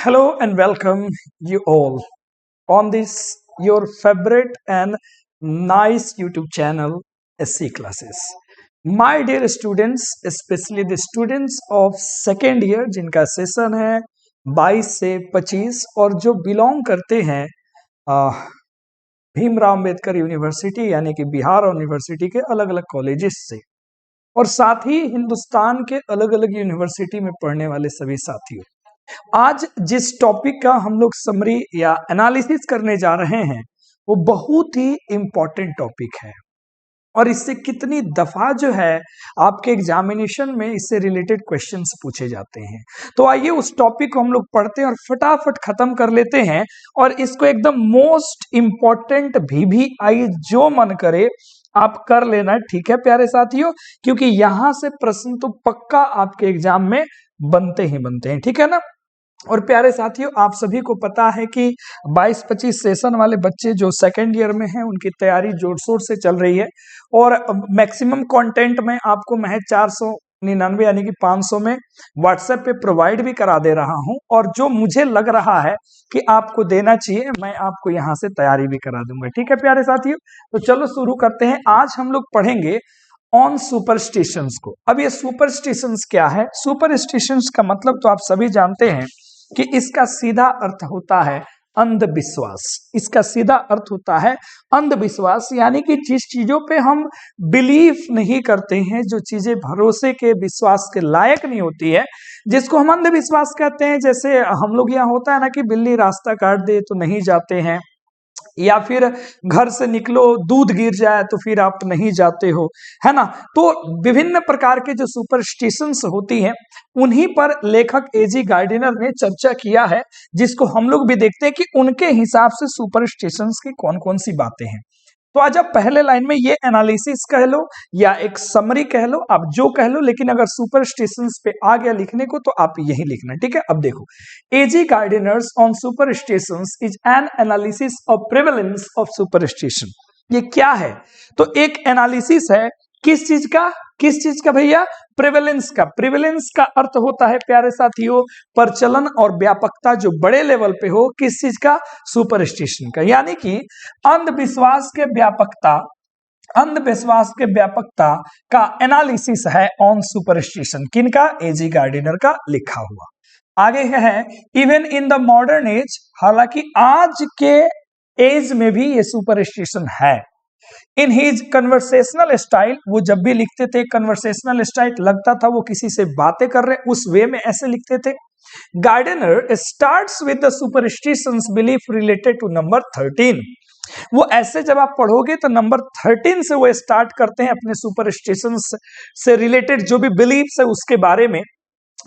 Hello and welcome you all on this your favorite and nice YouTube channel SC Classes. My dear students, especially the students of second year जिनका session है 22 से 25 और जो belong करते हैं Bhimrao Ambedkar university यानी कि बिहार यूनिवर्सिटी के अलग अलग कॉलेजेस से और साथ ही हिंदुस्तान के अलग अलग यूनिवर्सिटी में पढ़ने वाले सभी साथियों, आज जिस टॉपिक का हम लोग समरी या एनालिसिस करने जा रहे हैं वो बहुत ही इंपॉर्टेंट टॉपिक है और इससे कितनी दफा जो है आपके एग्जामिनेशन में इससे रिलेटेड क्वेश्चंस पूछे जाते हैं। तो आइए उस टॉपिक को हम लोग पढ़ते हैं और फटाफट खत्म कर लेते हैं और इसको एकदम मोस्ट इंपॉर्टेंट VVI जो मन करे आप कर लेना, ठीक है प्यारे साथियों, क्योंकि यहां से प्रश्न तो पक्का आपके एग्जाम में बनते ही बनते हैं, ठीक है ना। और प्यारे साथियों, आप सभी को पता है कि 22-25 सेशन वाले बच्चे जो सेकेंड ईयर में हैं उनकी तैयारी जोर शोर से चल रही है और मैक्सिमम कंटेंट में आपको महज 499 यानी कि 500 में व्हाट्सएप पे प्रोवाइड भी करा दे रहा हूं और जो मुझे लग रहा है कि आपको देना चाहिए मैं आपको यहां से तैयारी भी करा दूंगा, ठीक है प्यारे साथियों। तो चलो शुरू करते हैं। आज हम लोग पढ़ेंगे ऑन सुपरस्टिशंस को। अब ये सुपरस्टिशंस क्या है? सुपरस्टिशंस का मतलब तो आप सभी जानते हैं कि इसका सीधा अर्थ होता है अंधविश्वास। इसका सीधा अर्थ होता है अंधविश्वास, यानी कि जिस चीजों पे हम बिलीव नहीं करते हैं, जो चीजें भरोसे के विश्वास के लायक नहीं होती है, जिसको हम अंधविश्वास कहते हैं। जैसे हम लोग यहाँ होता है ना कि बिल्ली रास्ता काट दे तो नहीं जाते हैं, या फिर घर से निकलो दूध गिर जाए तो फिर आप नहीं जाते हो, है ना। तो विभिन्न प्रकार के जो सुपरस्टिशंस होती हैं उन्हीं पर लेखक एजी गार्डिनर ने चर्चा किया है, जिसको हम लोग भी देखते हैं कि उनके हिसाब से सुपरस्टिशंस की कौन कौन सी बातें हैं। तो आज आप पहले लाइन में ये एनालिसिस कह लो या एक समरी कह लो, आप जो कह लो, लेकिन अगर सुपरस्टिशंस पे आ गया लिखने को तो आप यही लिखना, ठीक है। अब देखो, AG Gardiner's on superstitions is an analysis of prevalence of superstition. ये क्या है? तो एक एनालिसिस है किस चीज का? किस चीज का भैया? प्रेवलेंस का। प्रेवलेंस का अर्थ होता है प्यारे साथियों प्रचलन और व्यापकता जो बड़े लेवल पे हो, किस चीज का? सुपरस्टिशन का। यानी कि अंधविश्वास के व्यापकता, अंधविश्वास के व्यापकता का एनालिसिस है ऑन सुपरस्टिशन। किनका? एजी गार्डिनर का लिखा हुआ। आगे है even in the modern age, हालांकि आज के एज में भी ये सुपरस्टिशन है। इन हिज कन्वर्सेशनल स्टाइल, वो जब भी लिखते थे कन्वर्सेशनल स्टाइल लगता था वो किसी से बातें कर रहे, उस वे में ऐसे लिखते थे। Gardiner starts with the superstitions belief related to number 13। वो ऐसे जब आप पढ़ोगे तो नंबर 13 से वो स्टार्ट करते हैं अपने सुपरस्टिशंस से रिलेटेड जो भी बिलीफ है उसके बारे में।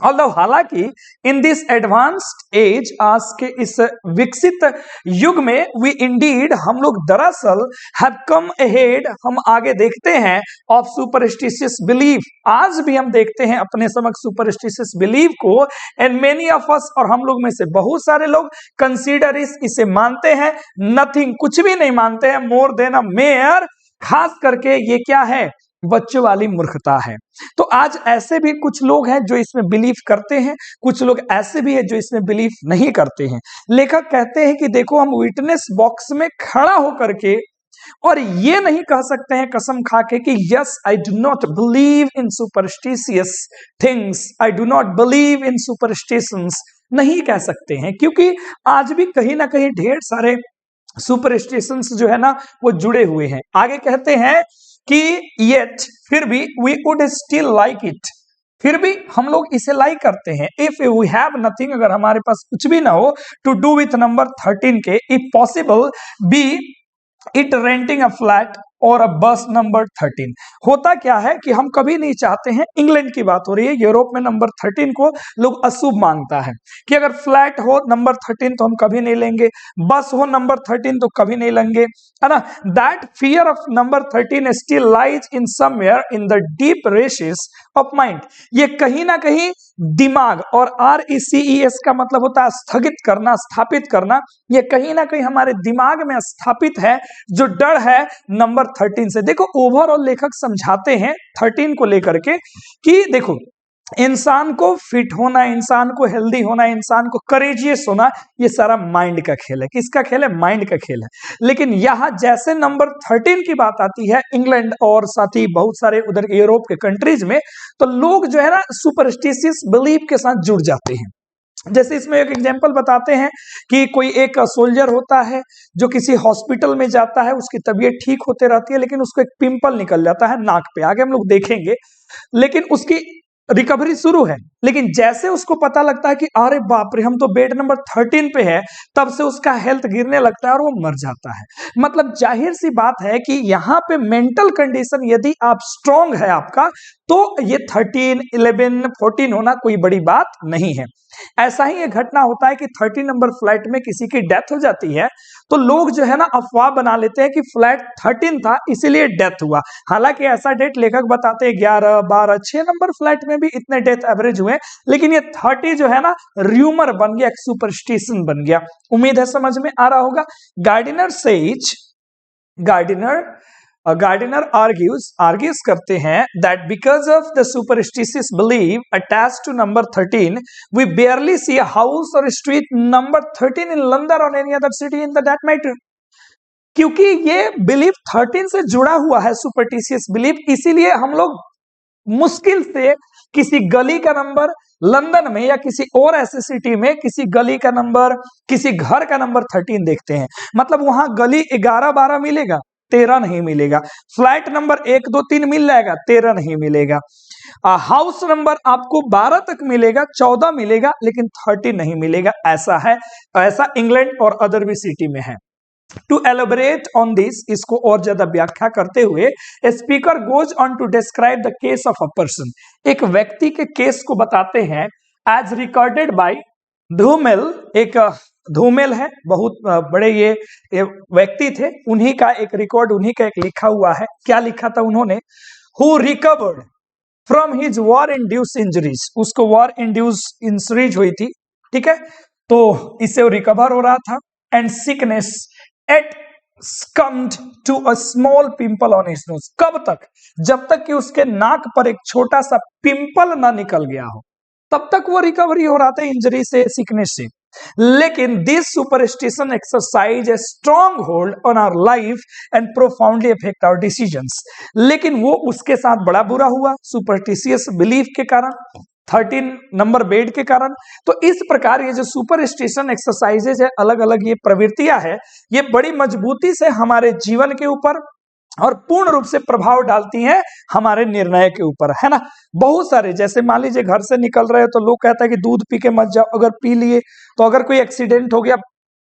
हालांकि इन दिस एडवांस्ड एज, आज के इस विकसित युग में, वी इंडीड, हम लोग दरअसल हैव कम अहेड, हम आगे देखते हैं, ऑफ सुपरस्टिशियस बिलीफ, आज भी हम देखते हैं अपने समक्ष सुपरस्टिशियस बिलीफ को। एंड मेनी ऑफ अस, और हम लोग में से बहुत सारे लोग, कंसीडर इसे मानते हैं, नथिंग, कुछ भी नहीं मानते हैं, मोर देन अ मेयर, खास करके ये क्या है? बच्चों वाली मूर्खता है। तो आज ऐसे भी कुछ लोग हैं जो इसमें बिलीव करते हैं, कुछ लोग ऐसे भी हैं जो इसमें बिलीव नहीं करते हैं। लेखक कहते हैं कि देखो, हम विटनेस बॉक्स में खड़ा होकर के और ये नहीं कह सकते हैं कसम खा के कि yes I do not believe in superstitious things, I do not believe in superstitions, नहीं कह सकते हैं, क्योंकि आज भी कहीं ना कहीं ढेर सारे सुपरस्टिशंस जो है ना वो जुड़े हुए हैं। आगे कहते हैं कि येट, फिर भी, we would still like it, फिर भी हम लोग इसे लाइक करते हैं। इफ वी हैव नथिंग, अगर हमारे पास कुछ भी ना हो, टू डू विथ नंबर 13 के, if possible B it renting a flat और अ बस नंबर 13। होता क्या है कि हम कभी नहीं चाहते हैं, इंग्लैंड की बात हो रही है, यूरोप में नंबर 13 को लोग अशुभ मानता है कि अगर फ्लैट हो नंबर 13 तो हम कभी नहीं लेंगे, बस हो नंबर 13 तो कभी नहीं लेंगे, है ना। That fear of number 13 still lies in somewhere in the deep rashes of mind. ये कहीं ना कहीं दिमाग, और RECES का मतलब होता है स्थगित करना, स्थापित करना, ये कहीं ना कहीं हमारे दिमाग में स्थापित है जो डर है नंबर 13 से। देखो, ओवरऑल लेखक समझाते हैं 13 को लेकर के कि देखो इंसान को फिट होना, इंसान को हेल्दी होना, इंसान को करेजियस होना, ये सारा माइंड का खेल है। किसका खेल है? माइंड का खेल है। लेकिन यहां जैसे नंबर 13 की बात आती है इंग्लैंड और साथ ही बहुत सारे उधर यूरोप के कंट्रीज में, तो लोग जो है ना सुपरस्टिशियस बिलीफ के साथ जुड़ जाते हैं। जैसे इसमें एक एग्जांपल बताते हैं कि कोई एक सोल्जर होता है जो किसी हॉस्पिटल में जाता है, उसकी तबीयत ठीक होते रहती है, लेकिन उसको एक पिंपल निकल जाता है नाक पे, आगे हम लोग देखेंगे। लेकिन उसकी रिकवरी शुरू है, लेकिन जैसे उसको पता लगता है कि अरे बाप रे हम तो बेड नंबर 13 पे है, तब से उसका हेल्थ गिरने लगता है और वो मर जाता है। मतलब जाहिर सी बात है कि यहाँ पे मेंटल कंडीशन यदि आप स्ट्रांग है आपका, तो ये 13, 11, 14 होना कोई बड़ी बात नहीं है। ऐसा ही एक घटना होता है कि 30 नंबर फ्लैट में किसी की डेथ हो जाती है, तो लोग जो है ना अफवाह बना लेते हैं कि फ्लैट 13 था इसीलिए डेथ हुआ। हालांकि ऐसा डेट लेखक बताते हैं 11, 12, 6 नंबर फ्लैट में भी इतने डेथ एवरेज हुए, लेकिन ये 30 जो है ना र्यूमर बन गया, एक सुपरस्टिशन बन गया। उम्मीद है समझ में आ रहा होगा। गार्डिनर सेज, गार्डिनर आर्ग्यूज करते हैं that because of the superstitious belief attached to number 13, we barely see a house or street number 13 in London or any other city in that matter. क्योंकि ये बिलीफ 13 से जुड़ा हुआ है, superstitious belief, इसीलिए हम लोग मुश्किल से किसी गली का नंबर लंदन में या किसी और ऐसे सिटी में किसी गली का नंबर, किसी घर का नंबर 13 देखते हैं। मतलब वहां गली 11, 12 मिलेगा, 13 नहीं मिलेगा। फ्लैट नंबर 1, 2, 3 मिल जाएगा, 13 नहीं मिलेगा। हाउस नंबर आपको 12 तक मिलेगा, 14 मिलेगा, लेकिन 13 नहीं मिलेगा। ऐसा है, ऐसा इंग्लैंड और अदर भी सिटी में है। टू एलोबरेट ऑन दिस, इसको और ज्यादा व्याख्या करते हुए speaker goes on to describe the case of a person, एक व्यक्ति के केस को बताते हैं। एज रिकॉर्डेड बाय धूमेल, एक धूमेल है, बहुत बड़े ये व्यक्ति थे, उन्हीं का एक रिकॉर्ड, उन्हीं का एक लिखा हुआ है। क्या लिखा था उन्होंने? Who recovered from his war induce injuries, उसको वॉर इंड्यूस इंजरीज हुई थी, ठीक है, तो इससे वो रिकवर हो रहा था। And sickness at succumbed to a small pimple on his nose, कब तक? जब तक कि उसके नाक पर एक छोटा सा पिंपल ना निकल गया हो, तब तक वो रिकवरी हो रहा था इंजरी से, सिकनेस से। लेकिन this superstition exercise a strong hold on our life and profoundly affect our decisions, लेकिन वो उसके साथ बड़ा बुरा हुआ सुपरस्टिशियस बिलीफ के कारण, 13 नंबर बेड के कारण। तो इस प्रकार ये जो सुपरस्टिशन एक्सरसाइजेज है, अलग अलग ये प्रवृत्तियां है, ये बड़ी मजबूती से हमारे जीवन के ऊपर और पूर्ण रूप से प्रभाव डालती हैं हमारे निर्णय के ऊपर, है ना। बहुत सारे, जैसे मान लीजिए घर से निकल रहे हो तो लोग कहता है कि दूध पी के मत जाओ, अगर पी लिए तो अगर कोई एक्सीडेंट हो गया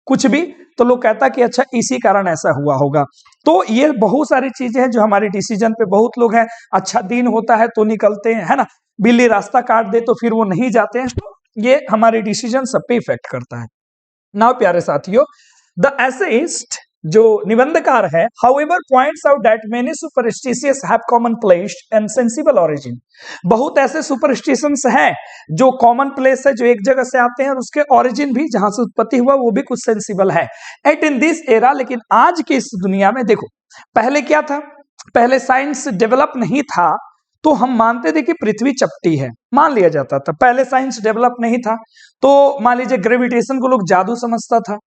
कुछ भी, तो लोग कहता कि अच्छा इसी कारण ऐसा हुआ होगा। तो ये बहुत सारी चीजें हैं जो हमारे डिसीजन पे, बहुत लोग हैं अच्छा दिन होता है तो निकलते हैं, है ना, बिल्ली रास्ता काट दे तो फिर वो नहीं जाते हैं, तो ये हमारे डिसीजन सब पे इफेक्ट करता है। नाउ प्यारे साथियों, द एसेइस्ट जो निबंधकार है, however points out that many superstitious have common place and sensible origin, बहुत ऐसे सुपरस्टिशंस हैं जो कॉमन प्लेस है, जो एक जगह से आते हैं, और उसके ओरिजिन भी, जहां से उत्पत्ति हुआ वो भी कुछ सेंसिबल है। एट इन दिस एरा, लेकिन आज की इस दुनिया में देखो, पहले क्या था? पहले साइंस डेवलप नहीं था, तो हम मानते थे कि पृथ्वी चपटी है, मान लिया जाता था। पहले साइंस डेवलप नहीं था, तो मान लीजिए ग्रेविटेशन को लोग जादू समझता था,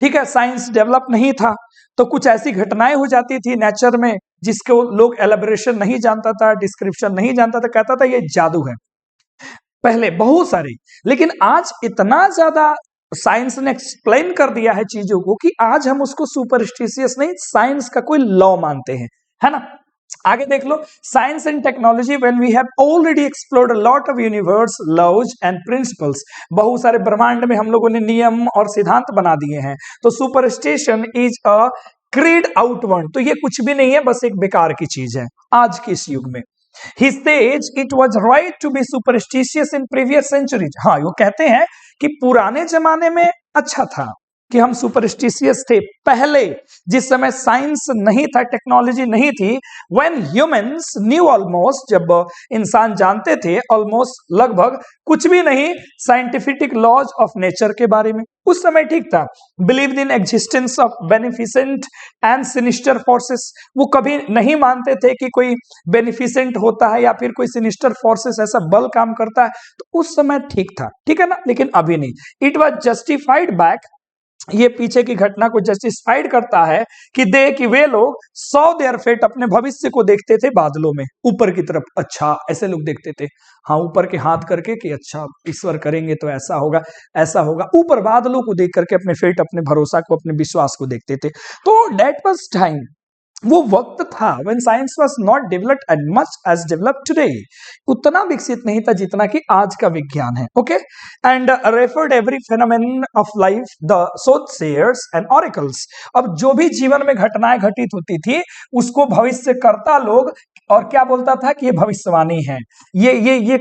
ठीक है। साइंस डेवलप नहीं था तो कुछ ऐसी घटनाएं हो जाती थी नेचर में जिसको लोग एलिब्रेशन नहीं जानता था, डिस्क्रिप्शन नहीं जानता था, कहता था ये जादू है, पहले बहुत सारे। लेकिन आज इतना ज्यादा साइंस ने एक्सप्लेन कर दिया है चीजों को कि आज हम उसको सुपरस्टिशियस नहीं, साइंस का कोई लॉ मानते हैं, है ना। आगे देख लो, science and technology when we have already explored a lot of universe laws and principles, बहुत सारे ब्रह्मांड में हम लोगों ने नियम और सिद्धांत बना दिए हैं। तो superstition is a creed outward, तो ये कुछ भी नहीं है, बस एक बेकार की चीज है आज के इस युग में। He says it was right to be superstitious in previous centuries, हाँ वो कहते हैं कि पुराने जमाने में अच्छा था, कि हम सुपरस्टिशियस थे पहले, जिस समय साइंस नहीं था, टेक्नोलॉजी नहीं थी, व्हेन ह्यूमंस न्यू ऑलमोस्ट, जब इंसान जानते थे ऑलमोस्ट लगभग कुछ भी नहीं साइंटिफिक लॉज ऑफ नेचर के बारे में, उस समय ठीक था। Believe in existence of beneficent and sinister forces, वो कभी नहीं मानते थे कि कोई बेनिफिसेंट होता है या फिर कोई सिनिस्टर फोर्सेस ऐसा बल काम करता है, तो उस समय ठीक था, ठीक है ना, लेकिन अभी नहीं। इट वॉज जस्टिफाइड बैक, ये पीछे की घटना को जस्टिफाइड करता है कि वे लोग सौ देयर फेट, अपने भविष्य को देखते थे बादलों में ऊपर की तरफ, अच्छा ऐसे लोग देखते थे, हाँ ऊपर के हाथ करके कि अच्छा ईश्वर करेंगे तो ऐसा होगा ऐसा होगा, ऊपर बादलों को देख करके अपने फेट, अपने भरोसा को, अपने विश्वास को देखते थे। तो दैट वाज टाइम, वो वक्त था when science was not developed as much as developed today, उतना विकसित नहीं था जितना कि आज का विज्ञान है। Okay, and referred every फेनोमेन of life the soothsayers and auricles, अब जो भी जीवन में घटनाएं घटित होती थी उसको भविष्यकर्ता लोग, और क्या बोलता था कि ये भविष्यवाणी है, ये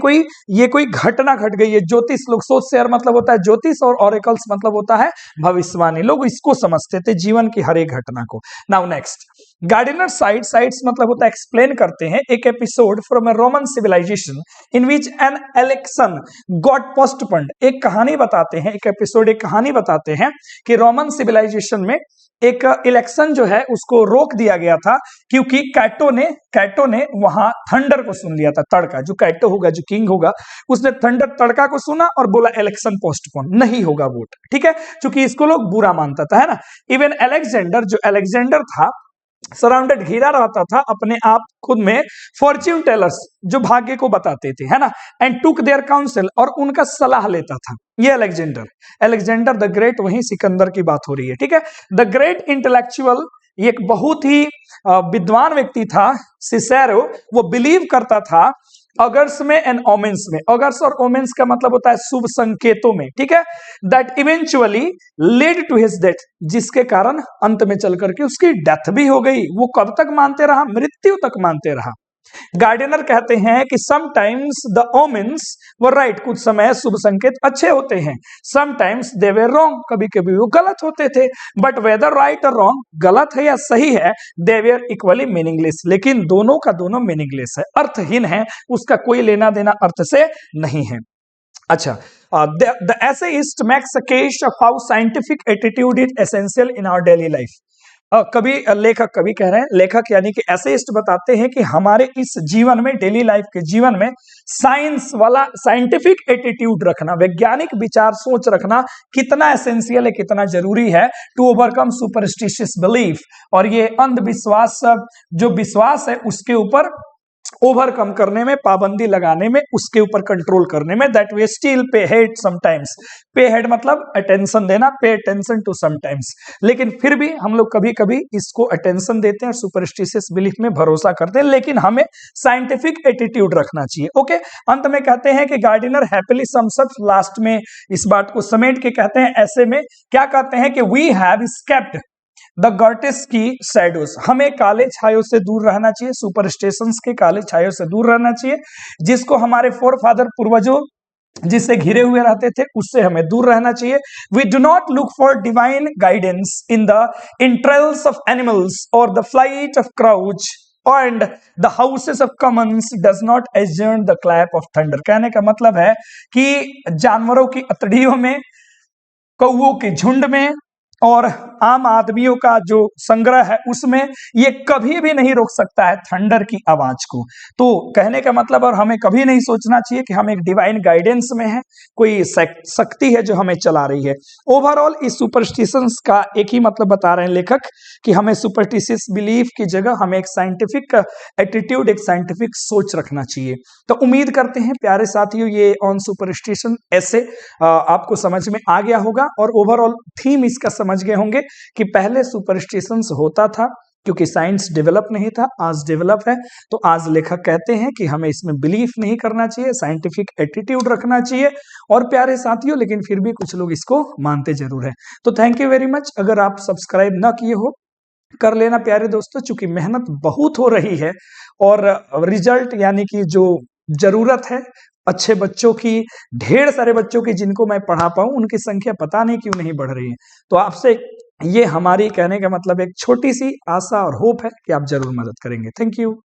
कोई घटना घट गई है। ज्योतिष लोग, सोचसेयर मतलब होता है ज्योतिष, और ऑरिकल्स मतलब होता है भविष्यवाणी, लोग इसको समझते थे जीवन की हर एक घटना को। नाउ नेक्स्ट, गार्डिनर साइट्स मतलब होता है एक्सप्लेन करते हैं एक episode from a Roman civilisation in which an election got postponed, एक कहानी बताते हैं, एक एपिसोड एक कहानी बताते हैं कि रोमन सिविलाइजेशन में एक इलेक्शन जो है उसको रोक दिया गया था, क्योंकि कैटो ने वहां थंडर को सुन लिया था, तड़का, जो कैटो होगा, जो किंग होगा, उसने थंडर तड़का को सुना और बोला इलेक्शन पोस्टपोन, नहीं होगा वोट, ठीक है, क्योंकि इसको लोग बुरा मानता था, है ना। इवन अलेक्जेंडर, जो अलेक्जेंडर था, सराउंडेड, घिरा रहता था अपने आप खुद में फॉर्च्यून टेलर्स, जो भाग्य को बताते थे, है ना, एंड टुक देयर काउंसिल, और उनका सलाह लेता था। ये अलेक्जेंडर द ग्रेट, वहीं सिकंदर की बात हो रही है, ठीक है। द ग्रेट इंटेलेक्चुअल, ये एक बहुत ही विद्वान व्यक्ति था, सिसेरो, वो बिलीव करता था अगर्स में एंड ओमेंस में, अगर्स और ओमेंस का मतलब होता है शुभ संकेतों में, ठीक है, that eventually led to his death, जिसके कारण अंत में चल करके उसकी डेथ भी हो गई। वो कब तक मानते रहा? मृत्यु तक मानते रहा। गार्डिनर कहते हैं कि sometimes the women's were right, कुछ समय शुभ संकेत अच्छे होते हैं, समटाइम्स दे वर रॉन्ग, कभी कभी वो गलत होते थे, बट वेदर राइट और रॉन्ग, गलत है या सही है, दे वर इक्वली मीनिंगलेस, लेकिन दोनों का दोनों मीनिंगलेस है, अर्थहीन है, उसका कोई लेना देना अर्थ से नहीं है। अच्छा, the essayist makes a case of how scientific attitude is essential in our daily life. कभी लेखक, कभी कह रहे हैं लेखक, यानी कि एसेइस्ट बताते हैं कि हमारे इस जीवन में, डेली लाइफ के जीवन में साइंस वाला, साइंटिफिक एटीट्यूड रखना, वैज्ञानिक विचार सोच रखना कितना एसेंशियल है, कितना जरूरी है टू ओवरकम सुपरस्टिशियस बिलीफ, और ये अंधविश्वास, जो विश्वास है उसके ऊपर ओवरकम करने में, पाबंदी लगाने में, उसके ऊपर कंट्रोल करने में। दैट वी स्टिल पे हेड समटाइम्स, पे हेड मतलब अटेंशन देना, पे अटेंशन टू समटाइम्स, लेकिन फिर भी हम लोग कभी कभी इसको अटेंशन देते हैं, सुपरस्टिशियस बिलीफ में भरोसा करते हैं, लेकिन हमें साइंटिफिक एटीट्यूड रखना चाहिए। ओके, अंत में कहते हैं कि Gardiner happily sums up, last में इस बात को समेट के कहते हैं, ऐसे में क्या कहते हैं कि वी हैव एस्केप्ड द गर्टिस की शैडोज, हमें काले छायों से दूर रहना चाहिए, सुपरस्टिशंस के काले छायों से दूर रहना चाहिए, जिसको हमारे फोर फादर, पूर्वजों जिससे घिरे हुए रहते थे, उससे हमें दूर रहना चाहिए। We do not look for divine guidance in the entrails of animals और the flight of crouch and the houses of Commons does not adjourn the clap of thunder. कहने का मतलब है कि जानवरों की अतड़ियों में, कौओं के झुंड में और आम आदमियों का जो संग्रह है उसमें ये कभी भी नहीं रोक सकता है थंडर की आवाज को। तो कहने का मतलब, और हमें कभी नहीं सोचना चाहिए कि हम एक डिवाइन गाइडेंस में है, कोई शक्ति है जो हमें चला रही है। ओवरऑल इस सुपरस्टिशंस का एक ही मतलब बता रहे हैं लेखक कि हमें सुपरस्टिशियस बिलीफ की जगह हमें एक साइंटिफिक एटीट्यूड, एक साइंटिफिक सोच रखना चाहिए। तो उम्मीद करते हैं प्यारे साथियों ये ऑन सुपरस्टिशन ऐसे आपको समझ में आ गया होगा, और ओवरऑल थीम इसका समझ गए होंगे कि पहले सुपरस्टिशंस होता था क्योंकि साइंस डेवलप नहीं था, आज डेवलप है, तो आज लेखक कहते हैं कि हमें इसमें बिलीफ नहीं करना चाहिए, साइंटिफिक एटीट्यूड रखना चाहिए। और प्यारे साथियों, लेकिन फिर भी कुछ लोग इसको मानते जरूर है। तो थैंक यू वेरी मच। अगर आप सब्सक्राइब ना किए हो कर लेना प्यारे दोस्तों, चूंकि मेहनत बहुत हो रही है और रिजल्ट यानी कि जो जरूरत है अच्छे बच्चों की, ढेर सारे बच्चों की जिनको मैं पढ़ा पाऊं, उनकी संख्या पता नहीं क्यों नहीं बढ़ रही है। तो आपसे ये हमारी कहने का मतलब एक छोटी सी आशा और होप है कि आप जरूर मदद करेंगे। Thank you.